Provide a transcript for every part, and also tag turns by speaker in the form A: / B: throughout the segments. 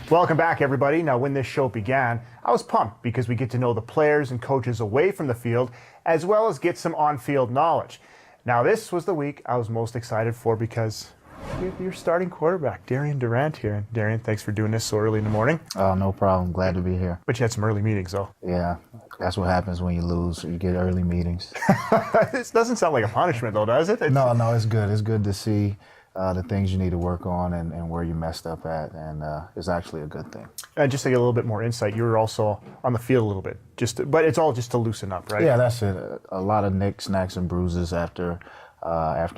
A: Welcome back, everybody. Now, when this show began, I was pumped because we get to know the players and coaches away from the field, as well as get some on-field knowledge. Now, this was the week I was most excited for because we have your starting quarterback, Darian Durant, here. Darian, thanks for doing this so early in the morning.
B: Oh, no problem. Glad to be here.
A: But you had some early meetings, though.
B: Yeah, that's what happens when you lose. You get early meetings.
A: This doesn't sound like a punishment, though, does it?
B: No, it's good. It's good to see the things you need to work on and where you messed up at, and it's actually a good thing.
A: And just to get a little bit more insight, you were also on the field a little bit, but it's all just to loosen up, right?
B: Yeah, that's it. A lot of nicks, knacks, and bruises after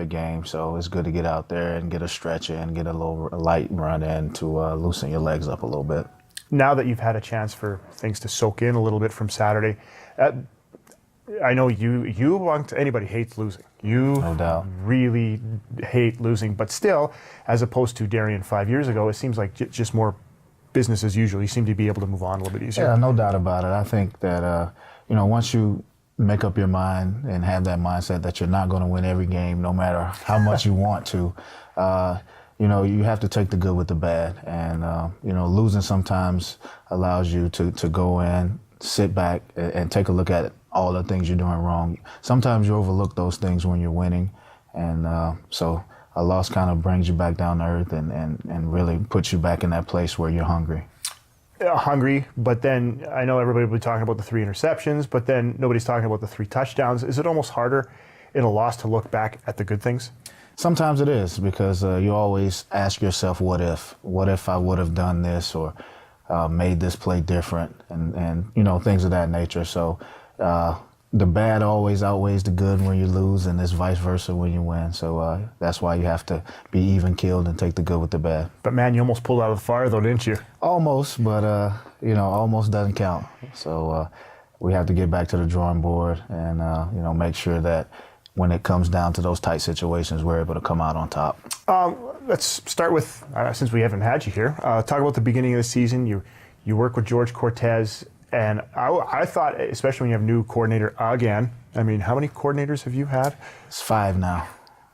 B: game, so it's good to get out there and get a stretch in, get a light run in to loosen your legs up a little bit.
A: Now that you've had a chance for things to soak in a little bit from Saturday, I know you amongst anybody hates losing. You
B: no doubt.
A: Really hate losing, but still, as opposed to Darian 5 years ago, it seems like just more business as usual. You seem to be able to move on a little bit easier.
B: Yeah, no doubt about it. I think that once you make up your mind and have that mindset that you're not going to win every game, no matter how much you want to, you have to take the good with the bad. And losing sometimes allows you to go in, sit back, and take a look at all the things you're doing wrong. Sometimes you overlook those things when you're winning, and so a loss kind of brings you back down to earth and really puts you back in that place where you're hungry.
A: Hungry, but then I know everybody will be talking about the 3 interceptions, but then nobody's talking about the 3 touchdowns. Is it almost harder in a loss to look back at the good things?
B: Sometimes it is, because you always ask yourself, what if I would have done this or made this play different, and things of that nature. So the bad always outweighs the good when you lose, and it's vice versa when you win. So that's why you have to be even keeled and take the good with the bad.
A: But man, you almost pulled out of the fire, though, didn't you?
B: Almost, but almost doesn't count. So we have to get back to the drawing board and make sure that when it comes down to those tight situations, we're able to come out on top.
A: Let's start with, since we haven't had you here, talk about the beginning of the season. You work with George Cortez, and I thought, especially when you have new coordinator again, I mean, how many coordinators have you had?
B: It's 5 now.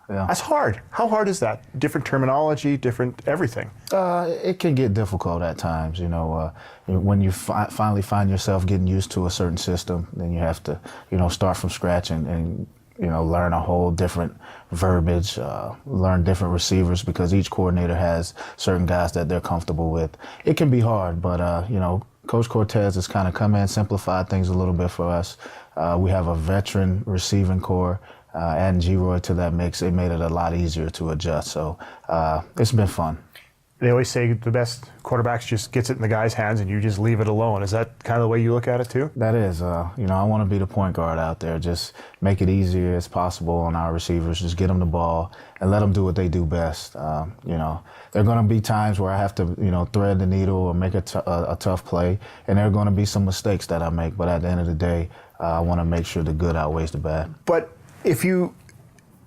B: Yeah.
A: That's hard. How hard is that? Different terminology, different everything.
B: It can get difficult at times. When you finally find yourself getting used to a certain system, then you have to, start from scratch and learn a whole different verbiage, learn different receivers, because each coordinator has certain guys that they're comfortable with. It can be hard, but Coach Cortez has kind of come in, simplified things a little bit for us. We have a veteran receiving core. Adding G-Roy to that mix, it made it a lot easier to adjust. So it's been fun.
A: They always say the best quarterbacks just gets it in the guy's hands and you just leave it alone. Is that kind of the way you look at it too?
B: That is. I want to be the point guard out there. Just make it easier as possible on our receivers. Just get them the ball and let them do what they do best. There are going to be times where I have to, thread the needle or make a tough play, and there are going to be some mistakes that I make. But at the end of the day, I want to make sure the good outweighs the bad.
A: But if you're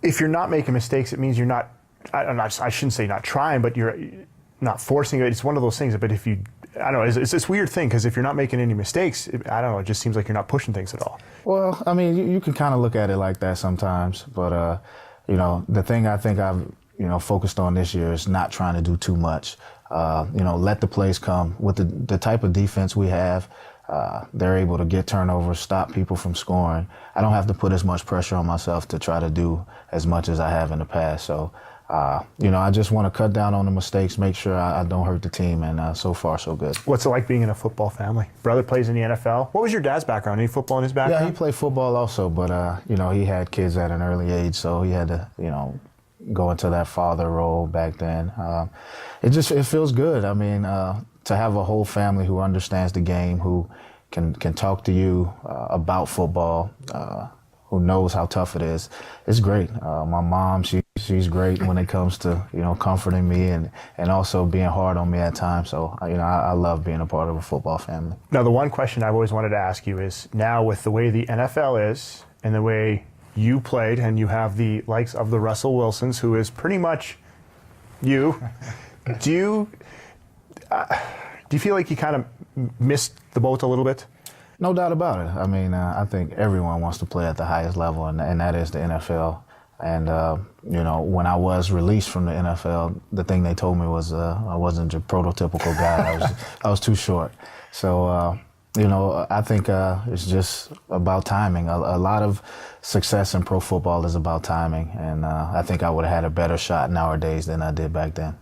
A: not making mistakes, it means you're not. I shouldn't say not trying, but you're not forcing it. It's one of those things. But if you, I don't know, it's this weird thing, because if you're not making any mistakes, I don't know, it just seems like you're not pushing things at all.
B: Well, I mean, you can kind of look at it like that sometimes. But the thing I think I've focused on this year is not trying to do too much. Let the plays come. With the type of defense we have, they're able to get turnovers, stop people from scoring. I don't have to put as much pressure on myself to try to do as much as I have in the past. So, I just want to cut down on the mistakes, make sure I don't hurt the team, and so far, so good.
A: What's it like being in a football family? Brother plays in the NFL. What was your dad's background? Any football in his background?
B: Yeah, he played football also, but, he had kids at an early age, so he had to, go into that father role back then. It feels good. I mean, to have a whole family who understands the game, who can talk to you about football, who knows how tough it is. It's great. My mom, she's great when it comes to, comforting me and also being hard on me at times. So, I love being a part of a football family.
A: Now, the one question I've always wanted to ask you is, now with the way the NFL is and the way you played, and you have the likes of the Russell Wilsons, who is pretty much you, do you feel like you kind of missed the boat a little bit?
B: No doubt about it. I mean, I think everyone wants to play at the highest level, and that is the NFL. And, when I was released from the NFL, the thing they told me was I wasn't your prototypical guy. I was too short. So, I think it's just about timing. A lot of success in pro football is about timing. And I think I would have had a better shot nowadays than I did back then.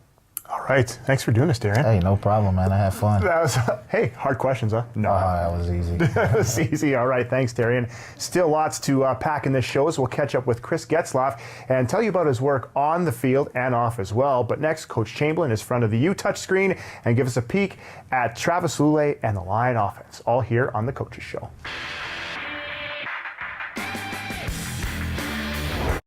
A: All right. Thanks for doing this, Darian.
B: Hey, no problem, man. I had fun.
A: That was, hey, hard questions, huh? No.
B: That was easy.
A: That was easy. All right. Thanks, Darian. Still lots to pack in this show, so we'll catch up with Chris Getzlaff and tell you about his work on the field and off as well. But next, Coach Chamberlain is front of the U touchscreen and give us a peek at Travis Lulay and the Lion offense, all here on The Coaches Show.